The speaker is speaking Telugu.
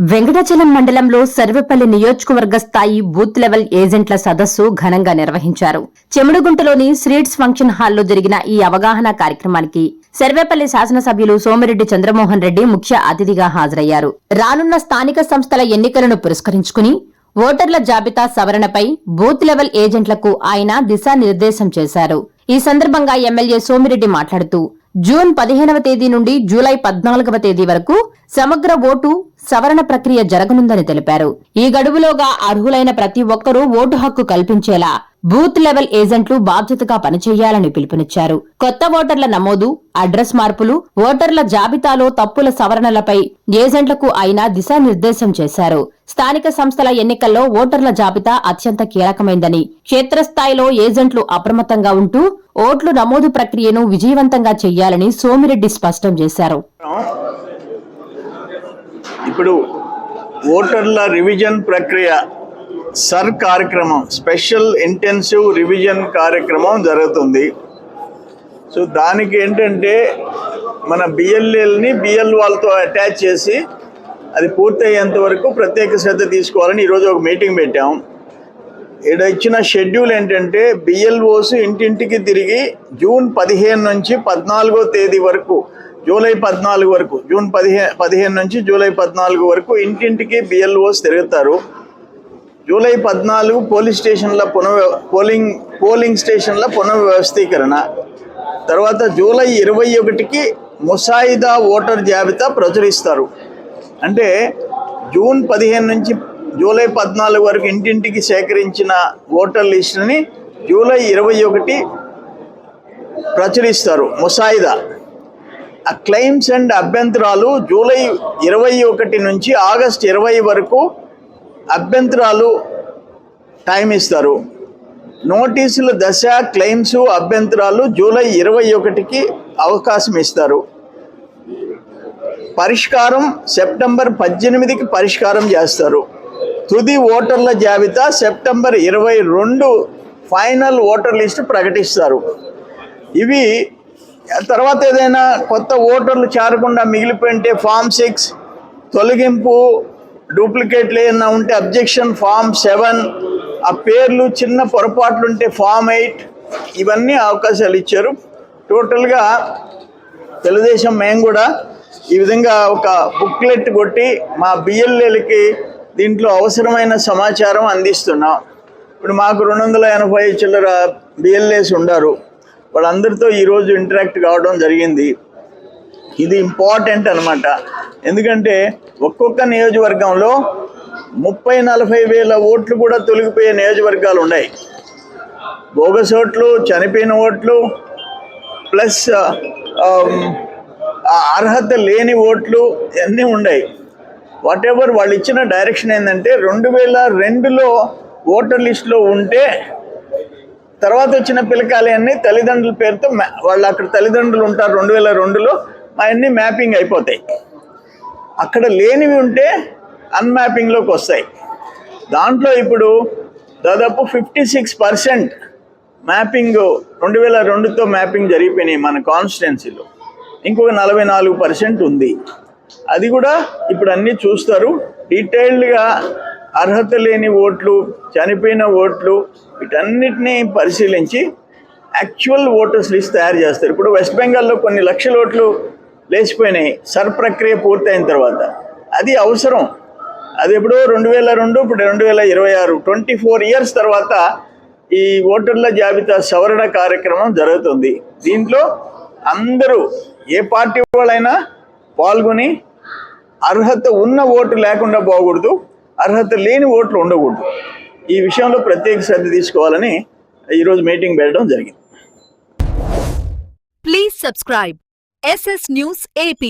వెంకటాచలం మండలంలో సర్వేపల్లి నియోజకవర్గ స్థాయి బూత్ లెవెల్ ఏజెంట్ల సదస్సు ఘనంగా నిర్వహించారు. చెముడుగుంటలోని శ్రీట్స్ ఫంక్షన్ హాల్లో జరిగిన ఈ అవగాహన కార్యక్రమానికి సర్వేపల్లి శాసనసభ్యులు సోమిరెడ్డి చంద్రమోహన్ రెడ్డి ముఖ్య అతిథిగా హాజరయ్యారు. రానున్న స్థానిక సంస్థల ఎన్నికలను పురస్కరించుకుని ఓటర్ల జాబితా సవరణపై బూత్ లెవెల్ ఏజెంట్లకు ఆయన దిశానిర్దేశం చేశారు. ఈ సందర్భంగా ఎమ్మెల్యే సోమిరెడ్డి మాట్లాడుతూ జూన్ 15వ తేదీ నుండి జూలై 14వ తేదీ వరకు సమగ్ర ఓటు సవరణ ప్రక్రియ జరగనుందని తెలిపారు. ఈ గడువులోగా అర్హులైన ప్రతి ఒక్కరూ ఓటు హక్కు కల్పించేలా బూత్ లెవెల్ ఏజెంట్లు బాధ్యతగా పనిచేయాలని పిలుపునిచ్చారు. కొత్త ఓటర్ల నమోదు, అడ్రస్ మార్పులు, ఓటర్ల జాబితాలో తప్పుల సవరణలపై ఏజెంట్లకు ఆయన దిశానిర్దేశం చేశారు. స్థానిక సంస్థల ఎన్నికల్లో ఓటర్ల జాబితా అత్యంత కీలకమైందని, క్షేత్రస్థాయిలో ఏజెంట్లు అప్రమత్తంగా ఉంటూ ఓట్లు నమోదు ప్రక్రియను విజయవంతంగా చేయాలని సోమిరెడ్డి స్పష్టం చేశారు. ఇప్పుడు ఓటర్ల రివిజన్ ప్రక్రియ సర్ కార్యక్రమం, స్పెషల్ ఇంటెన్సివ్ రివిజన్ కార్యక్రమం జరుగుతుంది. సో దానికి ఏంటంటే మన బిఎల్ఏల్ని బిఎల్ వాళ్ళతో అటాచ్ చేసి అది పూర్తయ్యేంత వరకు ప్రత్యేక శ్రద్ధ తీసుకోవాలని ఈరోజు ఒక మీటింగ్ పెట్టాం. ఇక్కడ ఇచ్చిన షెడ్యూల్ ఏంటంటే బిఎల్ఓస్ ఇంటింటికి తిరిగి జూన్ 15 నుంచి 14వ తేదీ వరకు, జూలై 14 వరకు, జూన్ 15 నుంచి జూలై 14 వరకు ఇంటింటికి బిఎల్ఓస్ తిరుగుతారు. జూలై 14 పోలింగ్ స్టేషన్ల పోలింగ్ స్టేషన్ల పునర్వ్యవస్థీకరణ, తర్వాత జూలై 21కి ముసాయిదా ఓటర్ జాబితా ప్రచురిస్తారు. అంటే జూన్ 15 నుంచి జూలై 14 వరకు ఇంటింటికి సేకరించిన ఓటర్ లిస్టుని జూలై 21 ప్రచురిస్తారు ముసాయిదా. ఆ క్లెయిమ్స్ అండ్ అభ్యంతరాలు జూలై 21 నుంచి ఆగస్ట్ 20 వరకు అభ్యంతరాలు టైం ఇస్తారు. నోటీసుల దశ, క్లెయిమ్స్, అభ్యంతరాలు జూలై 21కి అవకాశం ఇస్తారు. పరిష్కారం సెప్టెంబర్ 18కి పరిష్కారం చేస్తారు. తుది ఓటర్ల జాబితా సెప్టెంబర్ 22 ఫైనల్ ఓటర్ లిస్టు ప్రకటిస్తారు. ఇవి తర్వాత ఏదైనా కొత్త ఓటర్లు చేరకుండా మిగిలిపోయింటే ఫామ్ 6 తొలగింపు, డూప్లికేట్లు ఏమైనా ఉంటే అబ్జెక్షన్ ఫామ్ 7, ఆ పేర్లు చిన్న పొరపాట్లు ఉంటే ఫామ్ 8, ఇవన్నీ అవకాశాలు ఇచ్చారు. టోటల్గా తెలుగుదేశం మేము కూడా ఈ విధంగా ఒక బుక్లెట్ కొట్టి మా బిఎల్ఏలకి దీంట్లో అవసరమైన సమాచారం అందిస్తున్నాం. ఇప్పుడు మాకు 280 చిల్లర బిఎల్ఏస్ ఉండారు. వాళ్ళందరితో ఈరోజు ఇంటరాక్ట్ కావడం జరిగింది. ఇది ఇంపార్టెంట్ అనమాట. ఎందుకంటే ఒక్కొక్క నియోజకవర్గంలో 30-40 వేల ఓట్లు కూడా తొలగిపోయే నియోజకవర్గాలు ఉన్నాయి. బోగస్ ఓట్లు, చనిపోయిన ఓట్లు, ప్లస్ అర్హత లేని ఓట్లు అన్నీ ఉన్నాయి. వాట్ ఎవర్ వాళ్ళు ఇచ్చిన డైరెక్షన్ ఏంటంటే 2002లో ఓటర్ లిస్టులో ఉంటే తర్వాత వచ్చిన పిలకాలి అన్నీ తల్లిదండ్రుల పేరుతో వాళ్ళు అక్కడ తల్లిదండ్రులు ఉంటారు 2002లో, అవన్నీ మ్యాపింగ్ అయిపోతాయి. అక్కడ లేనివి ఉంటే అన్మ్యాపింగ్లోకి వస్తాయి. దాంట్లో ఇప్పుడు దాదాపు 56% మ్యాపింగ్ 2002తో మ్యాపింగ్ జరిగిపోయినాయి మన కాన్స్టిట్యున్సీలో. ఇంకొక 44% ఉంది. అది కూడా ఇప్పుడు అన్నీ చూస్తారు. డీటెయిల్డ్గా అర్హత లేని ఓట్లు, చనిపోయిన ఓట్లు, వీటన్నిటినీ పరిశీలించి యాక్చువల్ ఓటర్స్ లిస్ట్ తయారు చేస్తారు. ఇప్పుడు వెస్ట్ బెంగాల్లో కొన్ని లక్షల ఓట్లు లేచిపోయినాయి సర్ ప్రక్రియ పూర్తయిన తర్వాత. అది అవసరం. అది ఎప్పుడో 2002, ఇప్పుడు 2026, 24 ఇయర్స్ తర్వాత ఈ ఓటర్ల జాబితా సవరణ కార్యక్రమం జరుగుతుంది. దీంట్లో అందరూ ఏ పార్టీ వాళ్ళైనా పాల్గొని అర్హత ఉన్న ఓటు లేకుండా పోకూడదు, అర్హత లేని ఓట్లు ఉండకూడదు. ఈ విషయంలో ప్రత్యేక శ్రద్ధ తీసుకోవాలని ఈరోజు మీటింగ్ పెట్టడం జరిగింది. Please subscribe SS News AP.